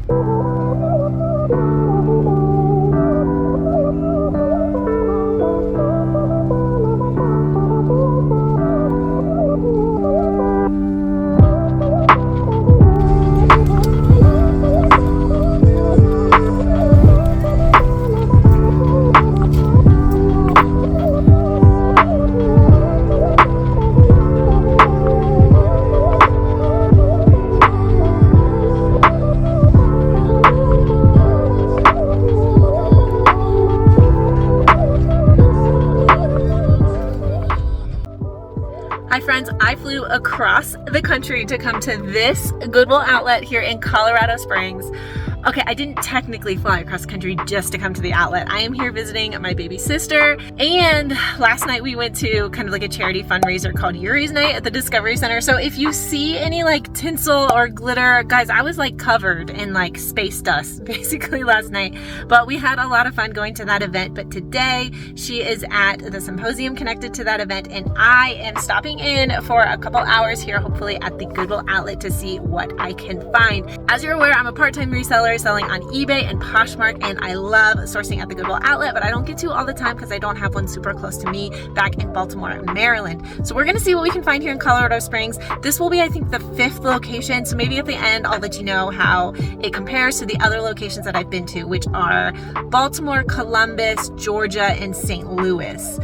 Hi friends, I flew across the country to come to this Goodwill outlet here in Colorado Springs. Okay, I didn't technically fly across the country just to come to the outlet. I am here visiting my baby sister, and last night we went to kind of like a charity fundraiser called Yuri's Night at the Discovery Center. So if you see any like tinsel or glitter, guys, I was like covered in like space dust basically last night, but we had a lot of fun going to that event. But today she is at the symposium connected to that event, and I am stopping in for a couple hours here, hopefully at the Goodwill outlet, to see what I can find. As you're aware, I'm a part-time reseller selling on eBay and Poshmark, and I love sourcing at the Goodwill outlet, but I don't get to all the time because I don't have one super close to me back in Baltimore, Maryland. So we're gonna see what we can find here in Colorado Springs. This will be, I think, the 5th location, so maybe at the end I'll let you know how it compares to the other locations that I've been to, which are Baltimore, Columbus, Georgia, and St. Louis.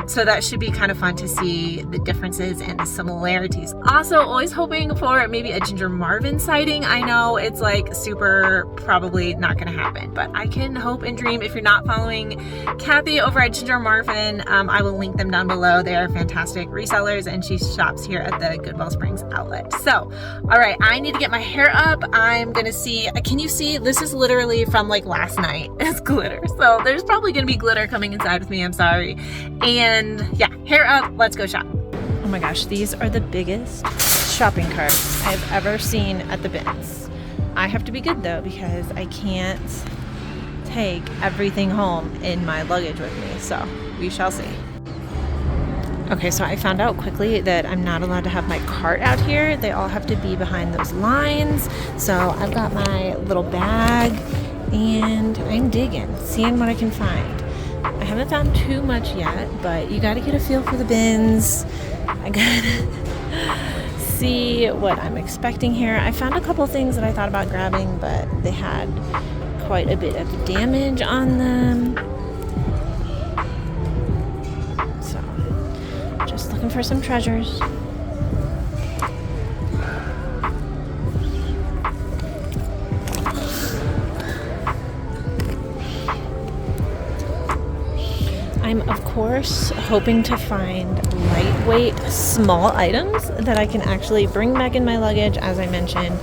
So that should be kind of fun to see the differences and the similarities. Also, always hoping for maybe a Ginger Marvin sighting. I know it's like super probably not gonna happen, but I can hope and dream. If you're not following Kathy over at Ginger Marvin, I will link them down below. They are fantastic resellers, and she shops here at the Goodwill Springs outlet. So, all right, I need to get my hair up. I'm gonna see, can you see? This is literally from like last night. It's glitter. So there's probably gonna be glitter coming inside with me, I'm sorry. And yeah, hair up, let's go shop. Oh my gosh, these are the biggest shopping carts I've ever seen at the bins. I have to be good though, because I can't take everything home in my luggage with me, so we shall see. Okay, so I found out quickly that I'm not allowed to have my cart out here. They all have to be behind those lines. So I've got my little bag and I'm digging, seeing what I can find. I haven't found too much yet, but you gotta get a feel for the bins. I gotta see what I'm expecting here. I found a couple things that I thought about grabbing, but they had quite a bit of damage on them. So, just looking for some treasures. I'm, of course, hoping to find lightweight, small items that I can actually bring back in my luggage, as I mentioned.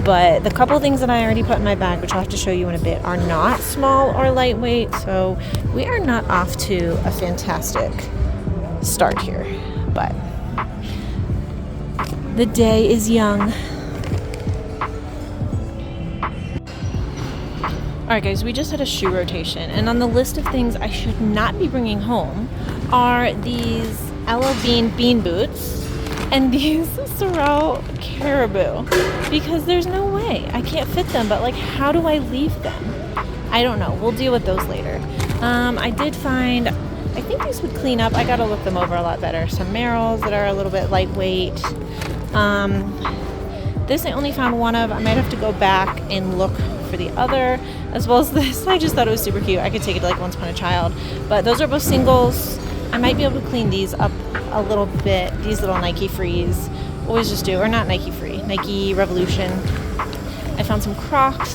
But the couple things that I already put in my bag, which I'll have to show you in a bit, are not small or lightweight. So we are not off to a fantastic start here. But the day is young. Alright guys, we just had a shoe rotation, and on the list of things I should not be bringing home are these LL Bean bean boots and these Sorrel Caribou, because there's no way I can't fit them, but like, how do I leave them? I don't know. We'll deal with those later. I did find, I think these would clean up. I gotta look them over a lot better. Some Merrells that are a little bit lightweight. This I only found one of. I might have to go back and look for the other, as well as this. I just thought it was super cute. I could take it to like Once Upon a Child, but those are both singles. I might be able to clean these up a little bit. These little Nike Frees, always just do, or not Nike Free, Nike Revolution. I found some Crocs,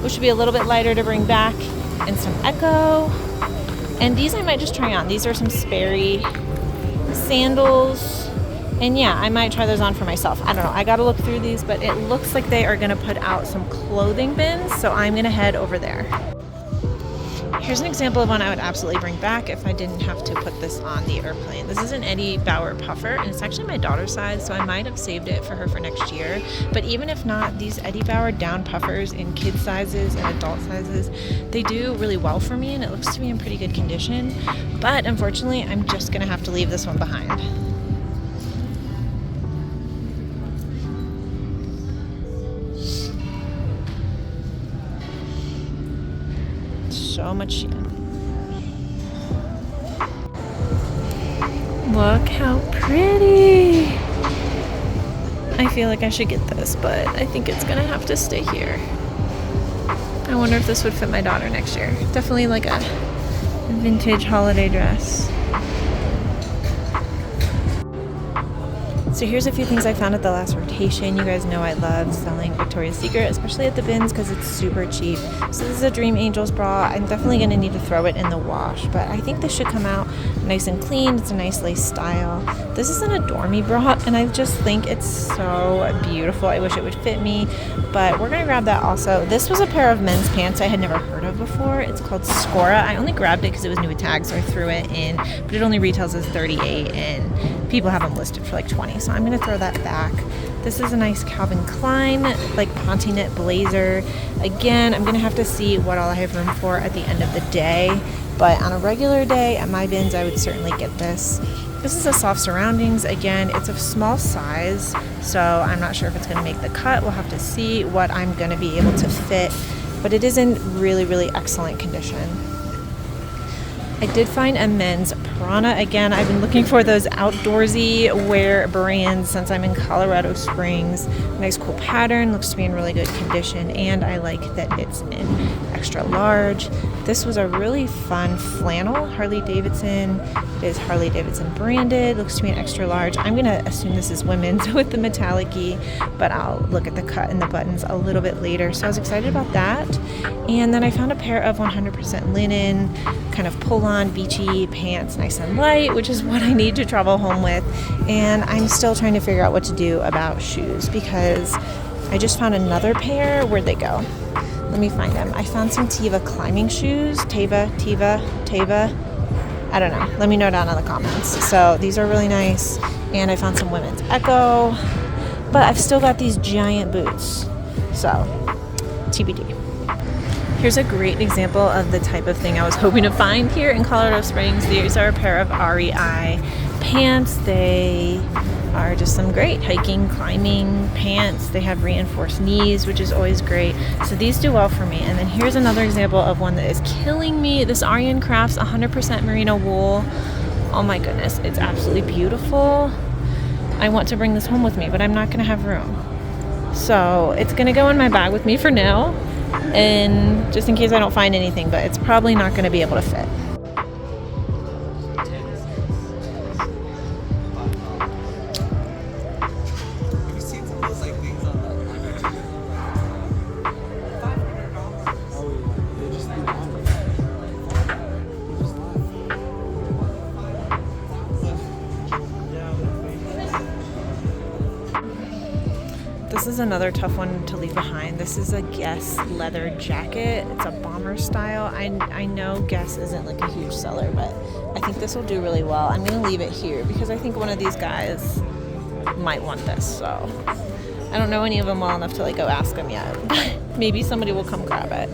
which should be a little bit lighter to bring back, and some Echo. And these I might just try on. These are some Sperry sandals. And yeah, I might try those on for myself. I don't know. I got to look through these, but it looks like they are going to put out some clothing bins, so I'm going to head over there. Here's an example of one I would absolutely bring back if I didn't have to put this on the airplane. This is an Eddie Bauer puffer, and it's actually my daughter's size, so I might have saved it for her for next year. But even if not, these Eddie Bauer down puffers in kid sizes and adult sizes, they do really well for me, and it looks to be in pretty good condition. But unfortunately, I'm just going to have to leave this one behind. so much shein. Look how pretty. I feel like I should get this, but I think it's gonna have to stay here. I wonder if this would fit my daughter next year. Definitely like a vintage holiday dress. So here's a few things I found at the last rotation. You guys know I love selling Victoria's Secret, especially at the bins because it's super cheap. So this is a Dream Angels bra. I'm definitely going to need to throw it in the wash, but I think this should come out nice and clean. It's a nice lace style. This is an Adore Me bra, and I just think it's so beautiful. I wish it would fit me, but we're going to grab that also. This was a pair of men's pants I had never heard of before. It's called Scora. I only grabbed it because it was new with tags, so I threw it in, but it only retails as $38, and people have them listed for like $20, so I'm going to throw that back. This is a nice Calvin Klein, like Ponte knit blazer. Again, I'm going to have to see what all I have room for at the end of the day, but on a regular day at my bins, I would certainly get this. This is a soft surroundings. Again, it's a small size, so I'm not sure if it's going to make the cut. We'll have to see what I'm going to be able to fit, but it is in really, really excellent condition. I did find a men's Prana. Again, I've been looking for those outdoorsy wear brands since I'm in Colorado Springs. Nice cool pattern, looks to be in really good condition, and I like that it's in extra large. This was a really fun flannel, Harley Davidson. It is Harley Davidson branded, looks to be an extra large. I'm gonna assume this is women's with the metallic-y, but I'll look at the cut and the buttons a little bit later. So I was excited about that. And then I found a pair of 100% linen, kind of pull-on beachy pants, nice and light, which is what I need to travel home with. And I'm still trying to figure out what to do about shoes because I just found another pair. Where'd they go? Let me find them. I found some Teva climbing shoes. Teva. I don't know. Let me know down in the comments. So these are really nice. And I found some women's Echo. But I've still got these giant boots. So, TBD. Here's a great example of the type of thing I was hoping to find here in Colorado Springs. These are a pair of REI pants. They are just some great hiking, climbing pants. They have reinforced knees, which is always great. So these do well for me. And then here's another example of one that is killing me. This Aryan Crafts 100% merino wool. Oh my goodness, it's absolutely beautiful. I want to bring this home with me, but I'm not gonna have room. So it's gonna go in my bag with me for now, and just in case I don't find anything, but it's probably not gonna be able to fit. This is another tough one to leave behind. This is a Guess leather jacket. It's a bomber style. I know Guess isn't like a huge seller, but I think this will do really well. I'm gonna leave it here because I think one of these guys might want this. So I don't know any of them well enough to like go ask them yet, but maybe somebody will come grab it.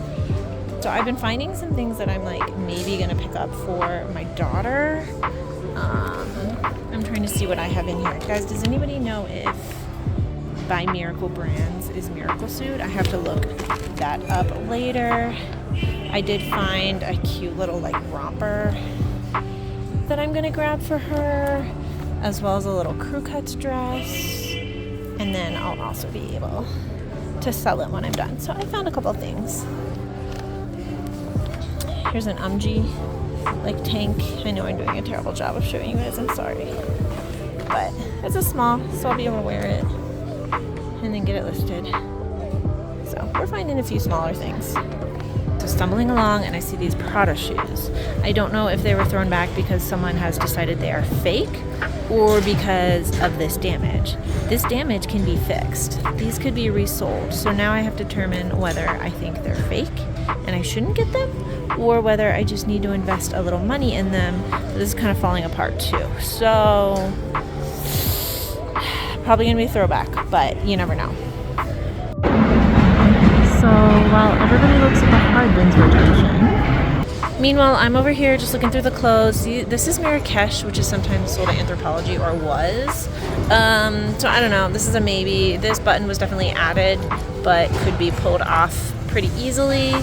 So I've been finding some things that I'm like maybe gonna pick up for my daughter. I'm trying to see what I have in here. Guys, does anybody know if By Miracle Brands is Miracle Suit? I have to look that up later. I did find a cute little like romper that I'm gonna grab for her, as well as a little crew cuts dress, and then I'll also be able to sell it when I'm done. So I found a couple things. Here's an like tank. I know I'm doing a terrible job of showing you guys, I'm sorry, but it's a small, so I'll be able to wear it and then get it listed. So we're finding a few smaller things. So stumbling along and I see these Prada shoes. I don't know if they were thrown back because someone has decided they are fake or because of this damage. This damage can be fixed. These could be resold. So now I have to determine whether I think they're fake and I shouldn't get them, or whether I just need to invest a little money in them. This is kind of falling apart too. So probably gonna be a throwback, but you never know. So while everybody looks at the hard bins rotation, meanwhile I'm over here just looking through the clothes. This is Marrakesh, which is sometimes sold at Anthropologie, or was. So I don't know, this is a maybe. This button was definitely added, but could be pulled off pretty easily.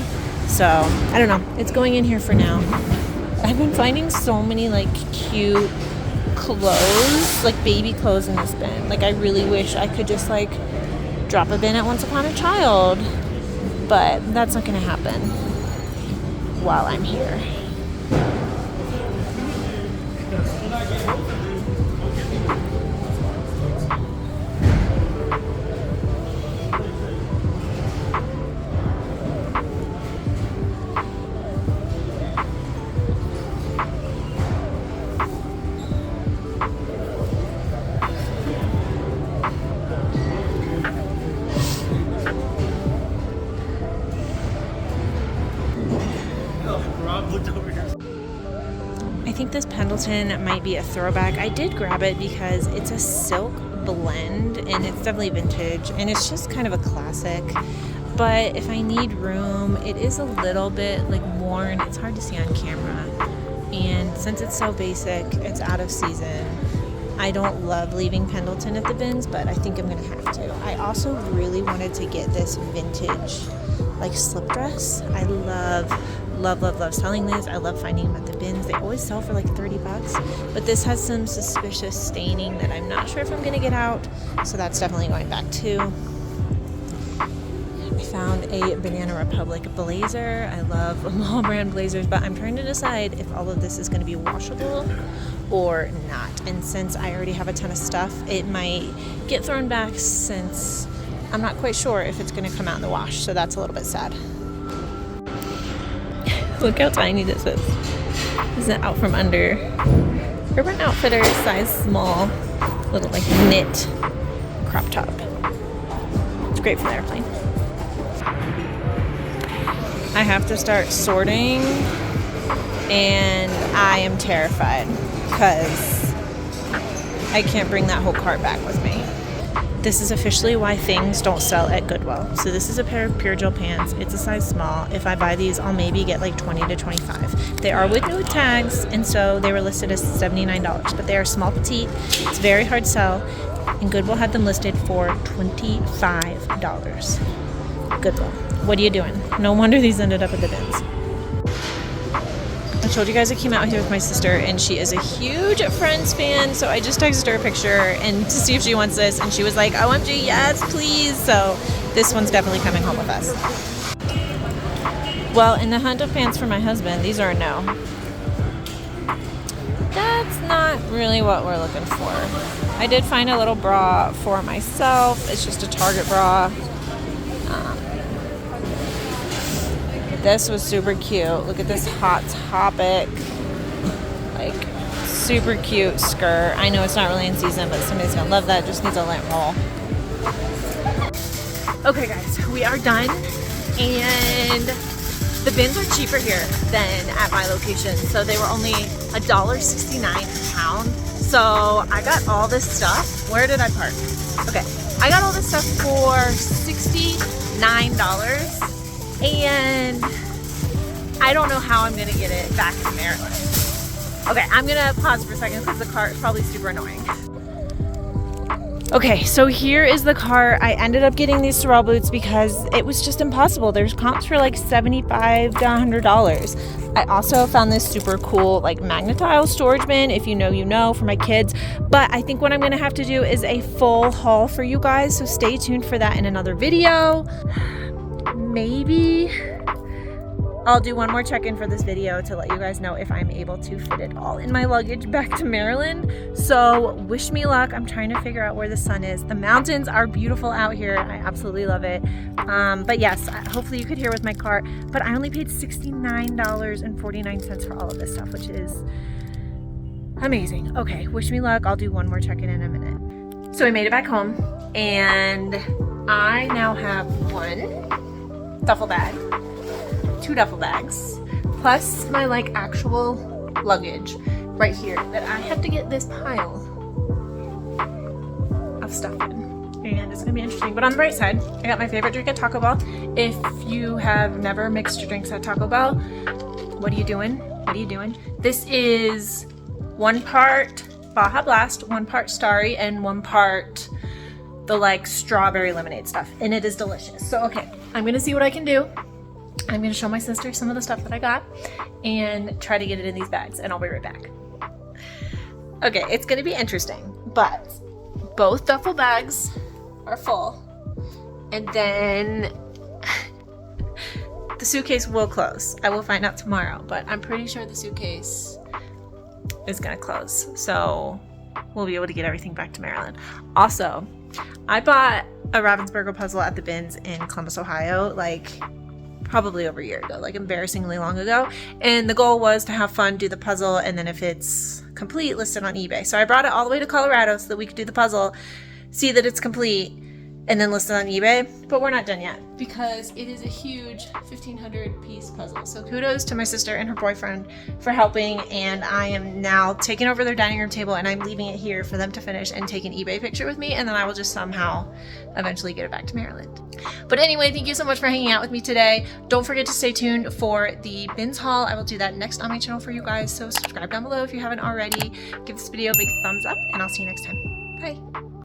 So I don't know, it's going in here for now. I've been finding so many like cute clothes, like baby clothes in this bin. Like I really wish I could just like drop a bin at Once Upon a Child, but that's not gonna happen while I'm here. I think this Pendleton might be a throwback. I did grab it because it's a silk blend and it's definitely vintage and it's just kind of a classic. But if I need room, it is a little bit like worn. It's hard to see on camera. And since it's so basic, it's out of season. I don't love leaving Pendleton at the bins, but I think I'm gonna have to. I also really wanted to get this vintage like slip dress. I love selling these. I love finding them at the bins. They always sell for like $30, but this has some suspicious staining that I'm not sure if I'm gonna get out, so that's definitely going back too. I found a Banana Republic blazer. I love mall brand blazers, but I'm trying to decide if all of this is going to be washable or not. And since I already have a ton of stuff, it might get thrown back since I'm not quite sure if it's going to come out in the wash. So that's a little bit sad. Look how tiny this is. This is out from under. Urban Outfitters, size small, little like knit crop top. It's great for the airplane. I have to start sorting and I am terrified because I can't bring that whole cart back with me. This is officially why things don't sell at Goodwill. So this is a pair of Pure Gel pants. It's a size small. If I buy these, I'll maybe get like 20 to 25. They are with no tags, and so they were listed as $79, but they are small petite. It's very hard to sell, and Goodwill had them listed for $25. Goodwill. What are you doing? No wonder these ended up at the bins. I told you guys I came out here with my sister and she is a huge Friends fan, so I just texted her a picture and to see if she wants this, and she was like, OMG, yes, please. So this one's definitely coming home with us. Well, in the hunt of pants for my husband, these are a no. That's not really what we're looking for. I did find a little bra for myself. It's just a Target bra. This was super cute. Look at this Hot Topic, like super cute skirt. I know it's not really in season, but somebody's gonna love that. Just needs a lint roll. Okay guys, we are done, and the bins are cheaper here than at my location. So they were only $1.69 a pound. So I got all this stuff. Where did I park? Okay, I got all this stuff for $69. And I don't know how I'm gonna get it back to Maryland. Okay, I'm gonna pause for a second because the cart is probably super annoying. Okay, so here is the cart. I ended up getting these Sorel boots because it was just impossible. There's comps for like $75 to $100. I also found this super cool like magnetile storage bin. If you know, you know, for my kids. But I think what I'm gonna have to do is a full haul for you guys. So stay tuned for that in another video. Maybe I'll do one more check-in for this video to let you guys know if I'm able to fit it all in my luggage back to Maryland. So wish me luck. I'm trying to figure out where the sun is. The mountains are beautiful out here. I absolutely love it. But yes, hopefully you could hear with my cart. But I only paid $69.49 for all of this stuff, which is amazing. Okay, wish me luck. I'll do one more check-in in a minute. So I made it back home, and I now have one duffel bag, 2 duffel bags, plus my like actual luggage right here that I have to get this pile of stuff in. And it's gonna be interesting. But on the right side, I got my favorite drink at Taco Bell. If you have never mixed your drinks at Taco Bell, what are you doing? What are you doing? This is 1 part Baja Blast, 1 part Starry, and 1 part the like strawberry lemonade stuff, and it is delicious. So okay, I'm gonna see what I can do. I'm gonna show my sister some of the stuff that I got and try to get it in these bags, and I'll be right back. Okay, it's gonna be interesting, but both duffel bags are full, and then the suitcase will close. I will find out tomorrow, but I'm pretty sure the suitcase is gonna close, so we'll be able to get everything back to Maryland. Also, I bought a Ravensburger puzzle at the bins in Columbus, Ohio, like probably over a year ago, like embarrassingly long ago. And the goal was to have fun, do the puzzle, and then if it's complete, list it on eBay. So I brought it all the way to Colorado so that we could do the puzzle, see that it's complete, and then list it on eBay. But we're not done yet because it is a huge 1,500 piece puzzle. So kudos to my sister and her boyfriend for helping, and I am now taking over their dining room table and I'm leaving it here for them to finish and take an eBay picture with me, and then I will just somehow eventually get it back to Maryland. But anyway, thank you so much for hanging out with me today. Don't forget to stay tuned for the bins haul. I will do that next on my channel for you guys, so subscribe down below if you haven't already. Give this video a big thumbs up, and I'll see you next time. Bye.